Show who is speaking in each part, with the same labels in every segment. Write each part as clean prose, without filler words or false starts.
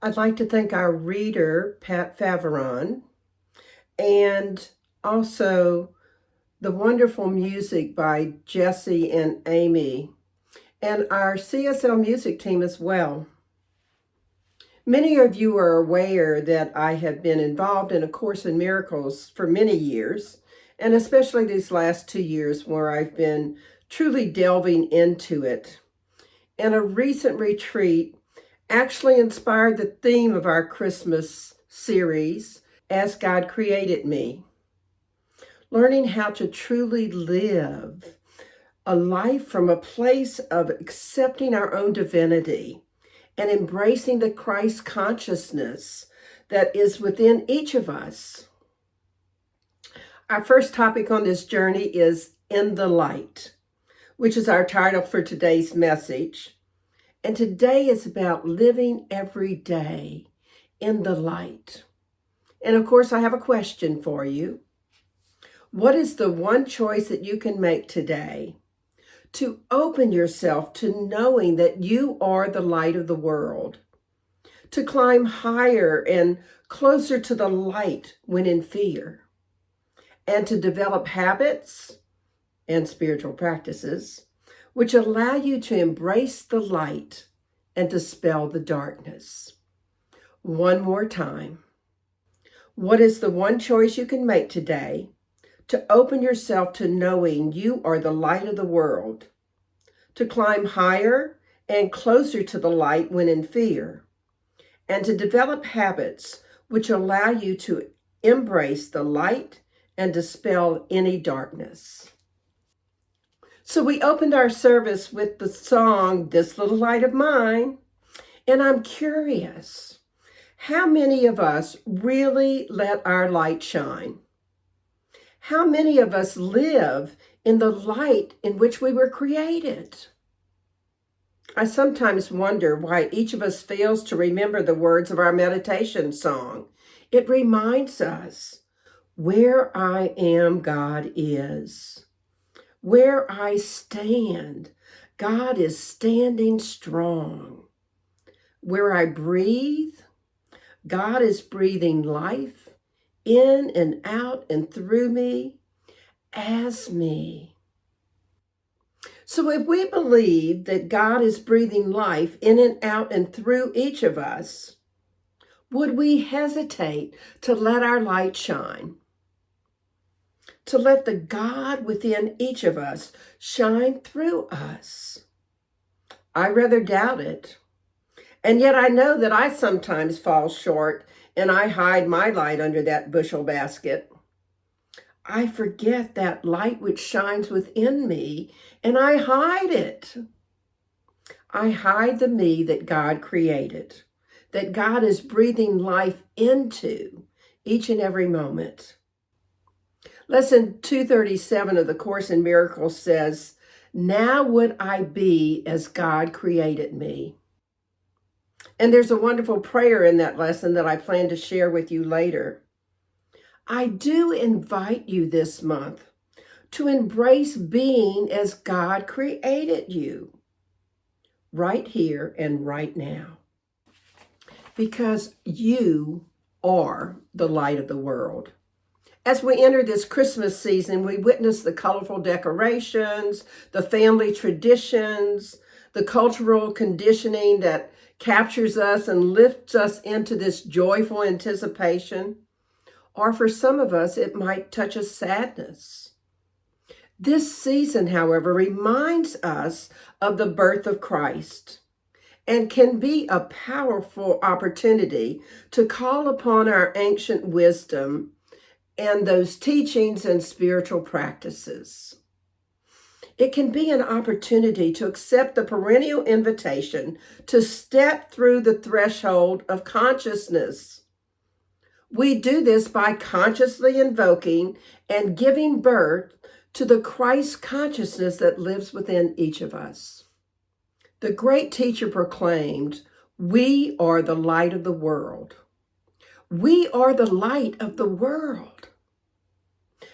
Speaker 1: I'd like to thank our reader, Pat Faveron, and also the wonderful music by Jesse and Amy, and our CSL music team as well. Many of you are aware that I have been involved in A Course in Miracles for many years, and especially these last 2 years where I've been truly delving into it. And a recent retreat actually inspired the theme of our Christmas series, As God Created Me. Learning how to truly live a life from a place of accepting our own divinity and embracing the Christ consciousness that is within each of us. Our first topic on this journey is In the Light, which is our title for today's message. And today is about living every day in the light. And of course, I have a question for you. What is the one choice that you can make today to open yourself to knowing that you are the light of the world, to climb higher and closer to the light when in fear, and to develop habits and spiritual practices which allow you to embrace the light and dispel the darkness? One more time. What is the one choice you can make today to open yourself to knowing you are the light of the world, to climb higher and closer to the light when in fear, and to develop habits which allow you to embrace the light and dispel any darkness? So we opened our service with the song, This Little Light of Mine, and I'm curious, how many of us really let our light shine? How many of us live in the light in which we were created? I sometimes wonder why each of us fails to remember the words of our meditation song. It reminds us, where I am, God is. Where I stand, God is standing strong. Where I breathe, God is breathing life in and out and through me, as me. So if we believe that God is breathing life in and out and through each of us, would we hesitate to let our light shine? To let the God within each of us shine through us? I rather doubt it. And yet I know that I sometimes fall short and I hide my light under that bushel basket. I forget that light which shines within me and I hide it. I hide the me that God created, that God is breathing life into each and every moment. Lesson 237 of the Course in Miracles says, now would I be as God created me. And there's a wonderful prayer in that lesson that I plan to share with you later. I do invite you this month to embrace being as God created you, right here and right now. Because you are the light of the world. As we enter this Christmas season, we witness the colorful decorations, the family traditions, the cultural conditioning that captures us and lifts us into this joyful anticipation. Or for some of us, it might touch a sadness. This season, however, reminds us of the birth of Christ and can be a powerful opportunity to call upon our ancient wisdom and those teachings and spiritual practices. It can be an opportunity to accept the perennial invitation to step through the threshold of consciousness. We do this by consciously invoking and giving birth to the Christ consciousness that lives within each of us. The great teacher proclaimed, we are the light of the world. We are the light of the world.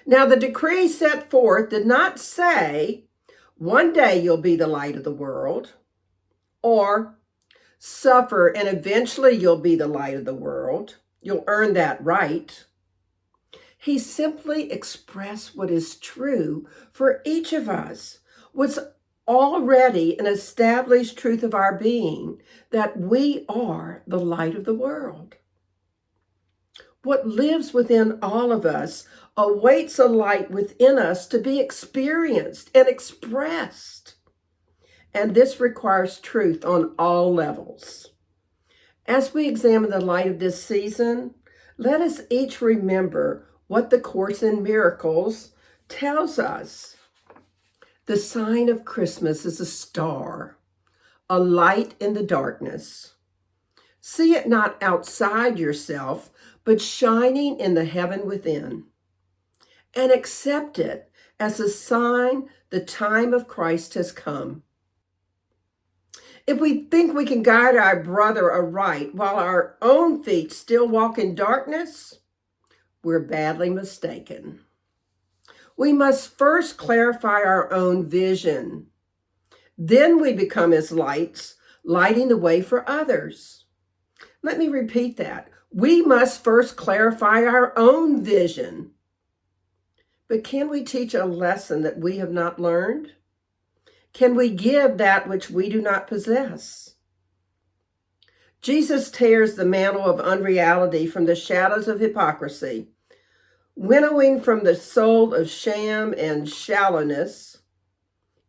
Speaker 1: Now, the decree set forth did not say, one day you'll be the light of the world, or suffer, and eventually you'll be the light of the world. You'll earn that right. He simply expressed what is true for each of us, what's already an established truth of our being, that we are the light of the world. What lives within all of us awaits a light within us to be experienced and expressed. And this requires truth on all levels. As we examine the light of this season, let us each remember what the Course in Miracles tells us. The sign of Christmas is a star, a light in the darkness. See it not outside yourself, but shining in the heaven within. And accept it as a sign the time of Christ has come. If we think we can guide our brother aright while our own feet still walk in darkness, we're badly mistaken. We must first clarify our own vision. Then we become as lights, lighting the way for others. Let me repeat that. We must first clarify our own vision. But can we teach a lesson that we have not learned? Can we give that which we do not possess? Jesus tears the mantle of unreality from the shadows of hypocrisy, winnowing from the soul of sham and shallowness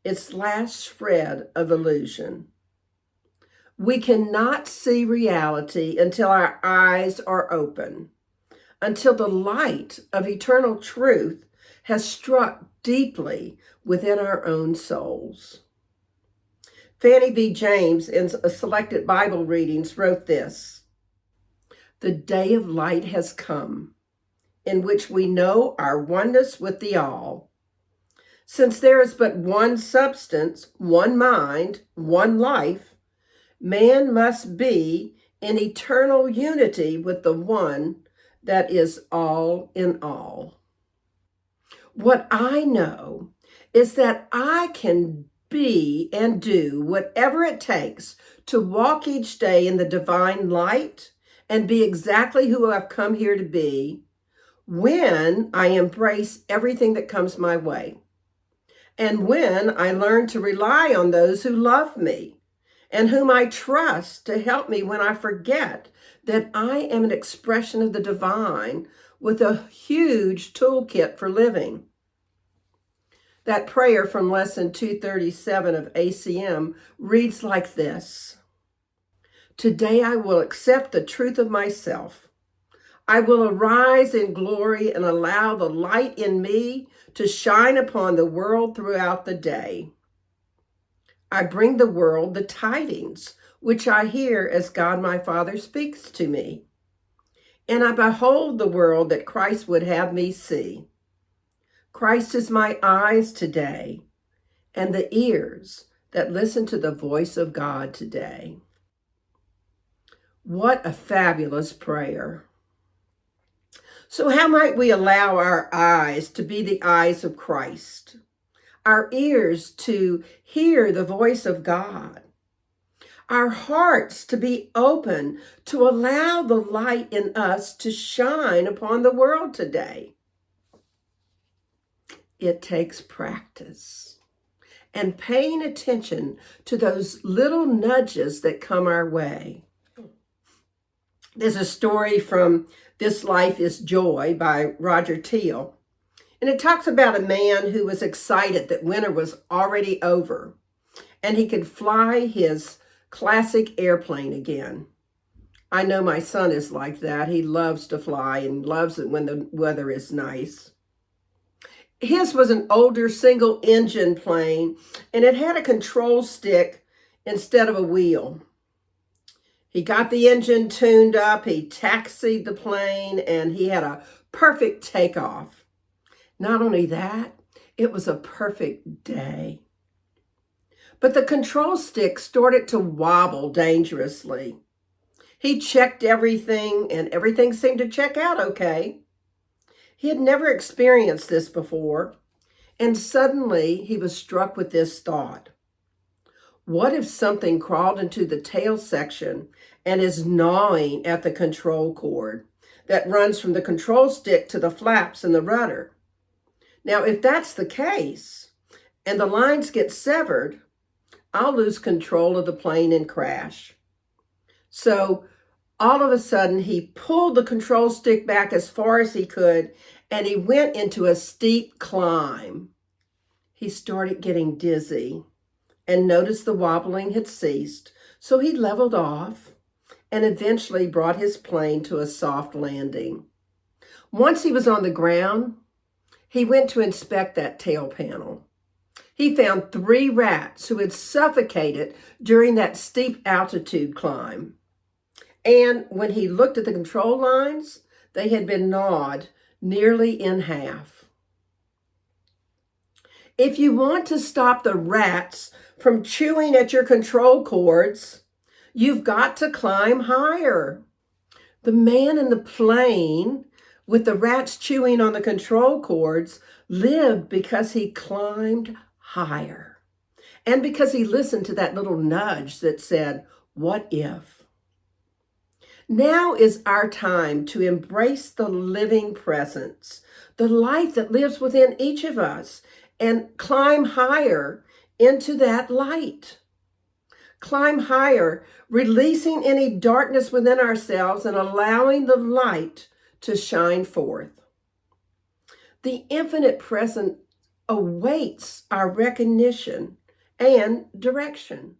Speaker 1: its last shred of illusion. We cannot see reality until our eyes are open, until the light of eternal truth has struck deeply within our own souls. Fannie B. James, in Selected Bible Readings, wrote this: "The day of light has come, in which we know our oneness with the all. Since there is but one substance, one mind, one life, man must be in eternal unity with the one that is all in all." What I know is that I can be and do whatever it takes to walk each day in the divine light and be exactly who I've come here to be when I embrace everything that comes my way, and when I learn to rely on those who love me and whom I trust to help me when I forget that I am an expression of the divine with a huge toolkit for living. That prayer from lesson 237 of ACM reads like this: "Today I will accept the truth of myself. I will arise in glory and allow the light in me to shine upon the world throughout the day. I bring the world the tidings which I hear as God my Father speaks to me. And I behold the world that Christ would have me see. Christ is my eyes today and the ears that listen to the voice of God today." What a fabulous prayer. So how might we allow our eyes to be the eyes of Christ, our ears to hear the voice of God, our hearts to be open to allow the light in us to shine upon the world today? It takes practice and paying attention to those little nudges that come our way. There's a story from This Life is Joy by Roger Teal, and it talks about a man who was excited that winter was already over and he could fly his classic airplane again. I know my son is like that. He loves to fly and loves it when the weather is nice. His was an older single-engine plane, and it had a control stick instead of a wheel. He got the engine tuned up, he taxied the plane, and he had a perfect takeoff. Not only that, it was a perfect day. But the control stick started to wobble dangerously. He checked everything, and everything seemed to check out okay. He had never experienced this before, and suddenly he was struck with this thought: What if something crawled into the tail section and is gnawing at the control cord that runs from the control stick to the flaps and the rudder? Now, if that's the case, and the lines get severed, I'll lose control of the plane and crash. So all of a sudden, he pulled the control stick back as far as he could, and he went into a steep climb. He started getting dizzy and noticed the wobbling had ceased, so he leveled off and eventually brought his plane to a soft landing. Once he was on the ground, he went to inspect that tail panel. He found 3 rats who had suffocated during that steep altitude climb. And when he looked at the control lines, they had been gnawed nearly in half. If you want to stop the rats from chewing at your control cords, you've got to climb higher. The man in the plane with the rats chewing on the control cords lived because he climbed higher and because he listened to that little nudge that said, "What if?" Now is our time to embrace the living presence, the light that lives within each of us, and climb higher into that light. Climb higher, releasing any darkness within ourselves and allowing the light to shine forth. The infinite presence awaits our recognition and direction.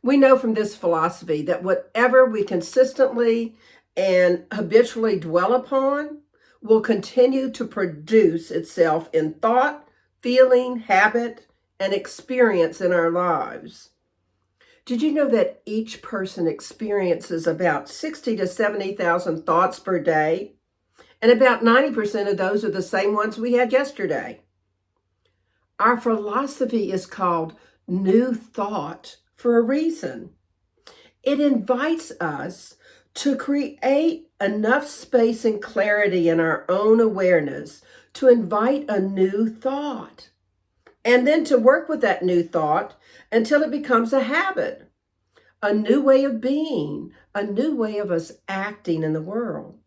Speaker 1: We know from this philosophy that whatever we consistently and habitually dwell upon will continue to produce itself in thought, feeling, habit, and experience in our lives. Did you know that each person experiences about 60 to 70,000 thoughts per day? And about 90% of those are the same ones we had yesterday. Our philosophy is called New Thought for a reason. It invites us to create enough space and clarity in our own awareness to invite a new thought, and then to work with that new thought until it becomes a habit, a new way of being, a new way of us acting in the world.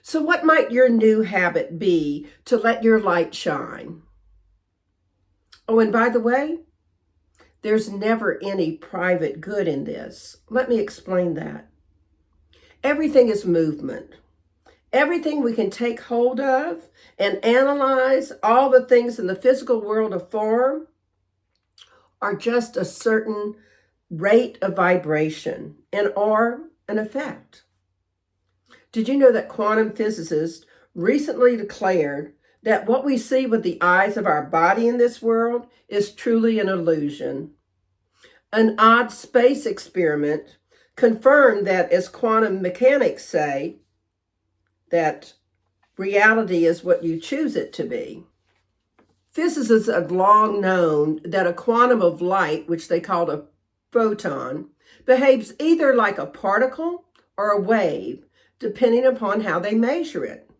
Speaker 1: So what might your new habit be to let your light shine? Oh, and by the way, there's never any private good in this. Let me explain that. Everything is movement. Everything we can take hold of and analyze, all the things in the physical world of form, are just a certain rate of vibration and are an effect. Did you know that quantum physicists recently declared that what we see with the eyes of our body in this world is truly an illusion? An odd space experiment confirmed that, as quantum mechanics say, that reality is what you choose it to be. Physicists have long known that a quantum of light, which they call a photon, behaves either like a particle or a wave, depending upon how they measure it.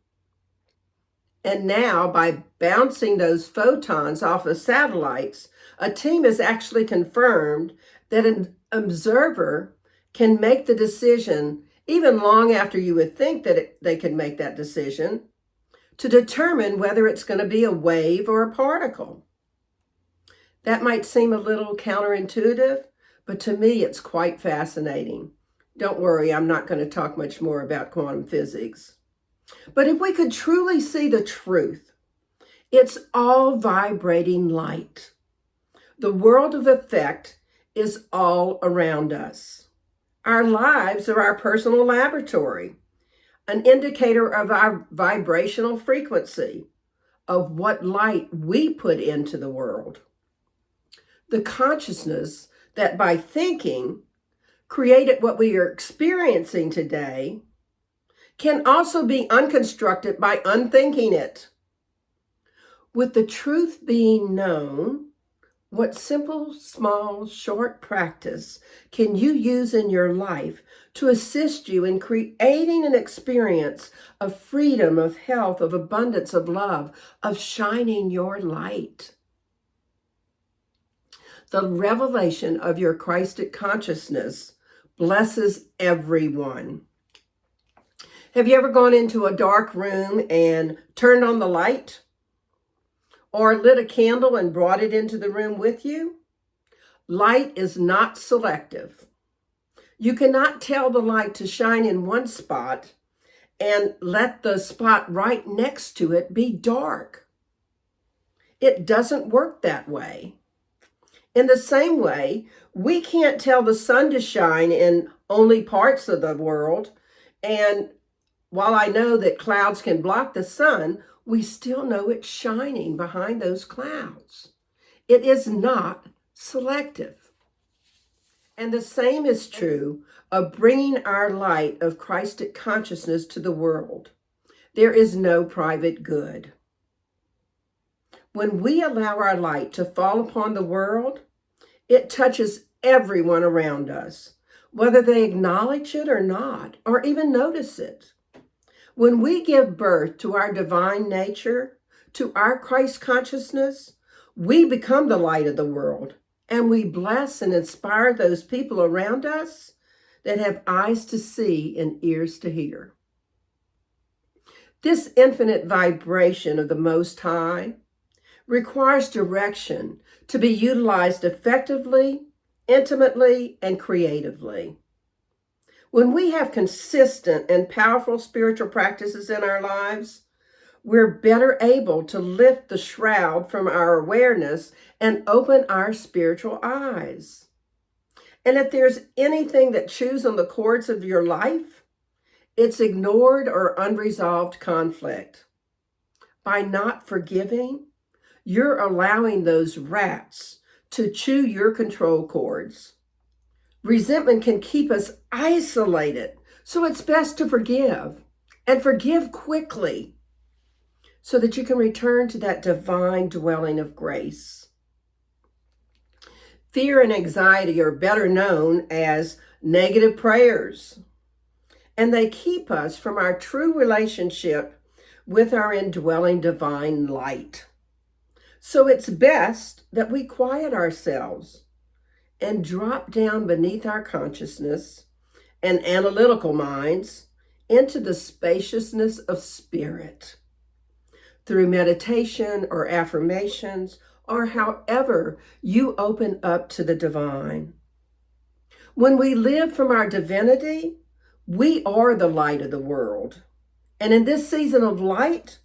Speaker 1: And now, by bouncing those photons off of satellites, a team has actually confirmed that an observer can make the decision, even long after you would think that they could make that decision, to determine whether it's going to be a wave or a particle. That might seem a little counterintuitive, but to me it's quite fascinating. Don't worry, I'm not going to talk much more about quantum physics. But if we could truly see the truth, it's all vibrating light. The world of effect is all around us. Our lives are our personal laboratory, an indicator of our vibrational frequency, of what light we put into the world. The consciousness that by thinking created what we are experiencing today can also be unconstructed by unthinking it. With the truth being known, what simple, small, short practice can you use in your life to assist you in creating an experience of freedom, of health, of abundance, of love, of shining your light? The revelation of your Christic consciousness blesses everyone. Have you ever gone into a dark room and turned on the light? Or lit a candle and brought it into the room with you? Light is not selective. You cannot tell the light to shine in one spot and let the spot right next to it be dark. It doesn't work that way. In the same way, we can't tell the sun to shine in only parts of the world. And while I know that clouds can block the sun, we still know it's shining behind those clouds. It is not selective. And the same is true of bringing our light of Christic consciousness to the world. There is no private good. When we allow our light to fall upon the world, it touches everyone around us, whether they acknowledge it or not, or even notice it. When we give birth to our divine nature, to our Christ consciousness, we become the light of the world, and we bless and inspire those people around us that have eyes to see and ears to hear. This infinite vibration of the Most High requires direction to be utilized effectively, intimately, and creatively. When we have consistent and powerful spiritual practices in our lives, we're better able to lift the shroud from our awareness and open our spiritual eyes. And if there's anything that chews on the cords of your life, it's ignored or unresolved conflict. By not forgiving, you're allowing those rats to chew your control cords. Resentment can keep us isolated, so it's best to forgive, and forgive quickly, so that you can return to that divine dwelling of grace. Fear and anxiety are better known as negative prayers, and they keep us from our true relationship with our indwelling divine light. So it's best that we quiet ourselves and drop down beneath our consciousness and analytical minds into the spaciousness of spirit. Through meditation or affirmations, or however you open up to the divine. When we live from our divinity, we are the light of the world. And in this season of light,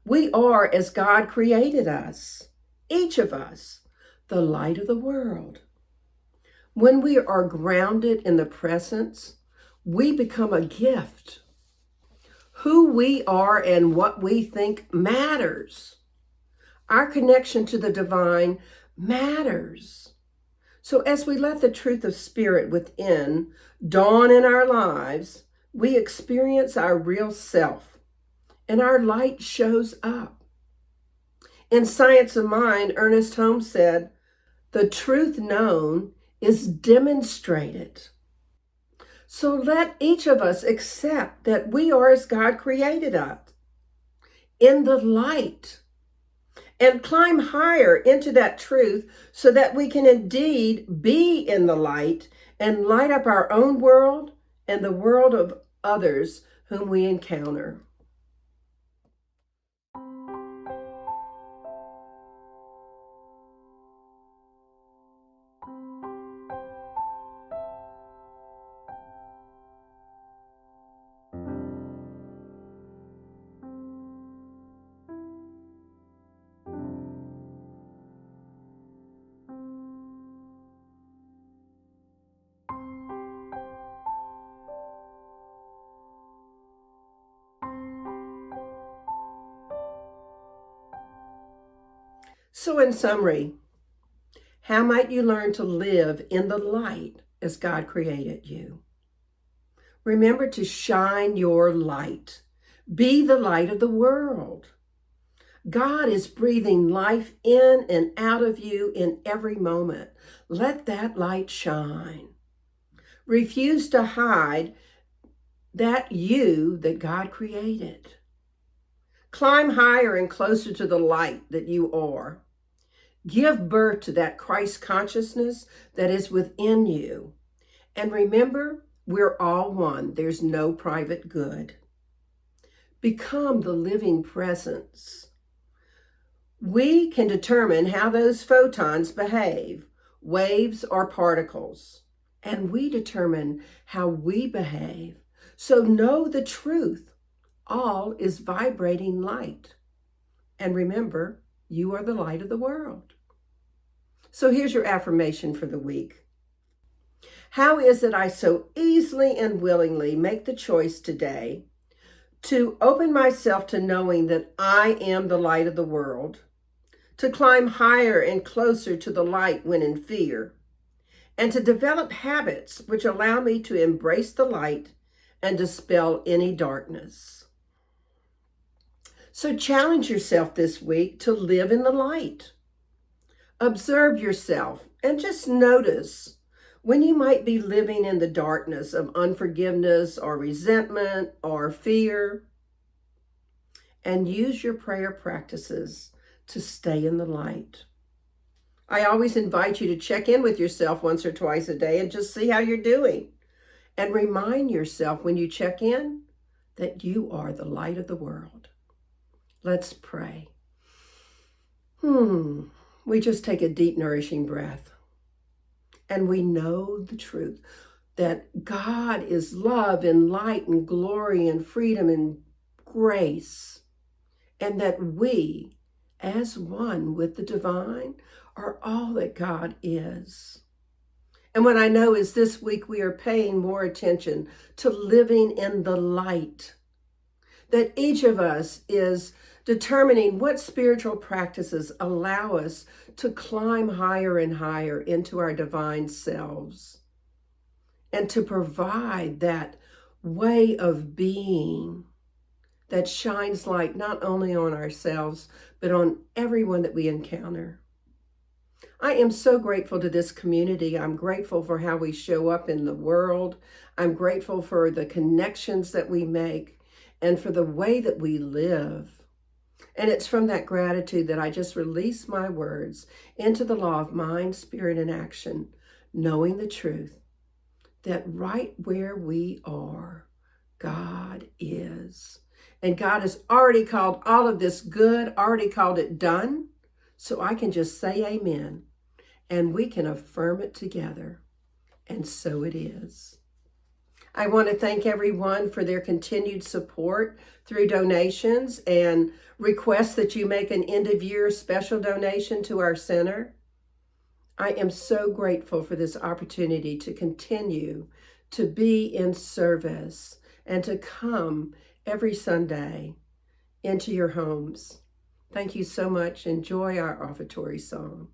Speaker 1: we are as God created us, each of us, the light of the world. When we are grounded in the presence, we become a gift. Who we are and what we think matters. Our connection to the divine matters. So as we let the truth of spirit within dawn in our lives, we experience our real self, and our light shows up. In Science of Mind, Ernest Holmes said, "The truth known is demonstrated." So let each of us accept that we are as God created us, in the light, and climb higher into that truth so that we can indeed be in the light and light up our own world and the world of others whom we encounter. So in summary, how might you learn to live in the light as God created you? Remember to shine your light. Be the light of the world. God is breathing life in and out of you in every moment. Let that light shine. Refuse to hide that you that God created. Climb higher and closer to the light that you are. Give birth to that Christ consciousness that is within you. And remember, we're all one. There's no private good. Become the living presence. We can determine how those photons behave, waves or particles, and we determine how we behave. So know the truth. All is vibrating light. And remember, you are the light of the world. So here's your affirmation for the week. How is it I so easily and willingly make the choice today to open myself to knowing that I am the light of the world, to climb higher and closer to the light when in fear, and to develop habits which allow me to embrace the light and dispel any darkness. So challenge yourself this week to live in the light. Observe yourself and just notice when you might be living in the darkness of unforgiveness or resentment or fear. And use your prayer practices to stay in the light. I always invite you to check in with yourself once or twice a day and just see how you're doing. And remind yourself when you check in that you are the light of the world. Let's pray. We just take a deep, nourishing breath. And we know the truth that God is love and light and glory and freedom and grace. And that we, as one with the divine, are all that God is. And what I know is this week we are paying more attention to living in the light. That each of us is determining what spiritual practices allow us to climb higher and higher into our divine selves. And to provide that way of being that shines light not only on ourselves, but on everyone that we encounter. I am so grateful to this community. I'm grateful for how we show up in the world. I'm grateful for the connections that we make and for the way that we live. And it's from that gratitude that I just release my words into the law of mind, spirit, and action, knowing the truth that right where we are, God is. And God has already called all of this good, already called it done. So I can just say amen. And we can affirm it together. And so it is. I want to thank everyone for their continued support through donations and request that you make an end of year special donation to our center. I am so grateful for this opportunity to continue to be in service and to come every Sunday into your homes. Thank you so much. Enjoy our offertory song.